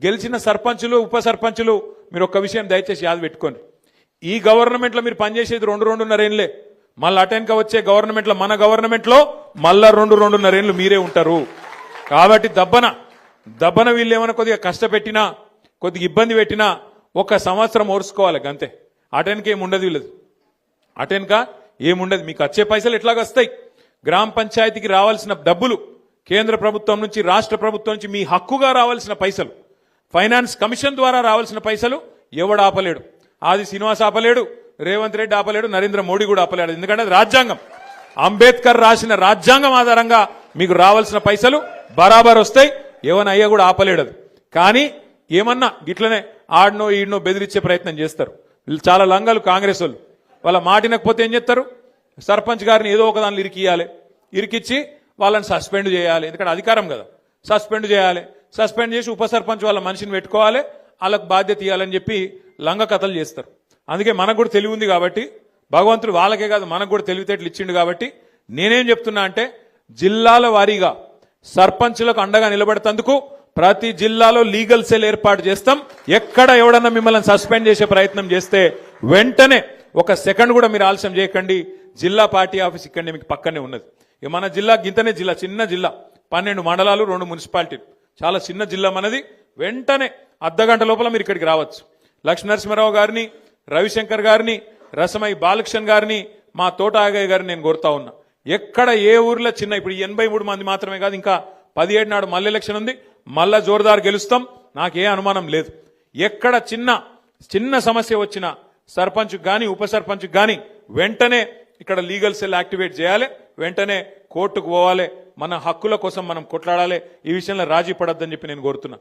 గెలిచిన సర్పంచులు ఉప సర్పంచులు మీరు ఒక్క విషయం దయచేసి యాద పెట్టుకోండి. ఈ గవర్నమెంట్లో మీరు పనిచేసేది 2-2.5 ఏళ్ళే. మళ్ళీ అటెన్క వచ్చే గవర్నమెంట్లో మన గవర్నమెంట్లో మళ్ళా 2-2.5 ఏళ్ళు మీరే ఉంటారు. కాబట్టి దబ్బన వీళ్ళు ఏమైనా కొద్దిగా కష్టపెట్టినా కొద్దిగా ఇబ్బంది పెట్టినా 1 సంవత్సరం ఓర్చుకోవాలి అంతే. అటెన్క ఏముండదు వీళ్ళది, అటెన్క ఏముండదు. మీకు వచ్చే పైసలు ఎట్లాగొస్తాయి? గ్రామ పంచాయతీకి రావాల్సిన డబ్బులు కేంద్ర ప్రభుత్వం నుంచి రాష్ట్ర ప్రభుత్వం నుంచి మీ హక్కుగా రావాల్సిన పైసలు, ఫైనాన్స్ కమిషన్ ద్వారా రావాల్సిన పైసలు ఎవడు ఆపలేడు. ఆది శ్రీనివాస్ ఆపలేడు, రేవంత్ రెడ్డి ఆపలేడు, నరేంద్ర మోడీ కూడా ఆపలేడు. ఎందుకంటే అది రాజ్యాంగం. అంబేద్కర్ రాసిన రాజ్యాంగం ఆధారంగా మీకు రావాల్సిన పైసలు బరాబర్ వస్తాయి. ఎవనయ్యా కూడా ఆపలేడు అది. కానీ ఏమన్నా గిట్లనే ఆడనో ఈడనో బెదిరించే ప్రయత్నం చేస్తారు. వీళ్ళు చాలా లంగాలు కాంగ్రెస్ వాళ్ళు. వాళ్ళ మాటినకపోతే ఏం చేస్తారు? సర్పంచ్ గారిని ఏదో ఒక దానిలో ఇరికిచ్చి వాళ్ళని సస్పెండ్ చేయాలి. ఎందుకంటే అధికారం కదా, సస్పెండ్ చేయాలి. సస్పెండ్ చేసి ఉప సర్పంచ్ వాళ్ళ మనిషిని పెట్టుకోవాలి, వాళ్ళకు బాధ్యత ఇవ్వాలని చెప్పి లంగ కథలు చేస్తారు. అందుకే మనకు కూడా తెలివి ఉంది కాబట్టి, భగవంతుడు వాళ్ళకే కాదు మనకు కూడా తెలివితేటలు ఇచ్చిండు కాబట్టి నేనేం చెప్తున్నా అంటే, జిల్లాల వారీగా సర్పంచులకు అండగా నిలబెడతందుకు ప్రతి జిల్లాలో లీగల్ సెల్ ఏర్పాటు చేస్తాం. ఎక్కడ ఎవడన్నా మిమ్మల్ని సస్పెండ్ చేసే ప్రయత్నం చేస్తే వెంటనే 1 సెకండ్ కూడా మీరు ఆలస్యం చేయకండి. జిల్లా పార్టీ ఆఫీస్ ఇక్కడనే మీకు పక్కనే ఉన్నది. మన జిల్లా గింతనే జిల్లా, చిన్న జిల్లా, 12 మండలాలు, 2 మున్సిపాలిటీలు, చాలా చిన్న జిల్లా మనది. వెంటనే అర్ధగంట లోపల మీరు ఇక్కడికి రావచ్చు. లక్ష్మీనరసింహారావు గారిని, రవిశంకర్ గారిని, రసమై బాలకృష్ణ గారిని, మా తోట ఆగయ్య గారిని నేను కోరుతా ఉన్నా. ఎక్కడ ఏ ఊర్లో చిన్న, ఇప్పుడు 83 మంది మాత్రమే కాదు, ఇంకా 17 నాడు మళ్ళీ ఎలక్షన్ ఉంది, మళ్ళా జోరుదారు గెలుస్తాం, నాకే అనుమానం లేదు. ఎక్కడ చిన్న సమస్య వచ్చినా సర్పంచ్ గాని ఉప సర్పంచ్ గాని వెంటనే ఇక్కడ లీగల్ సెల్ యాక్టివేట్ చేయాలి, వెంటనే కోర్టుకు పోవాలి, మన హక్కుల కోసం మనం కొట్లాడాలి. ఈ విషయంలో రాజీ పడొద్దని చెప్పి నేను కోరుతున్నా.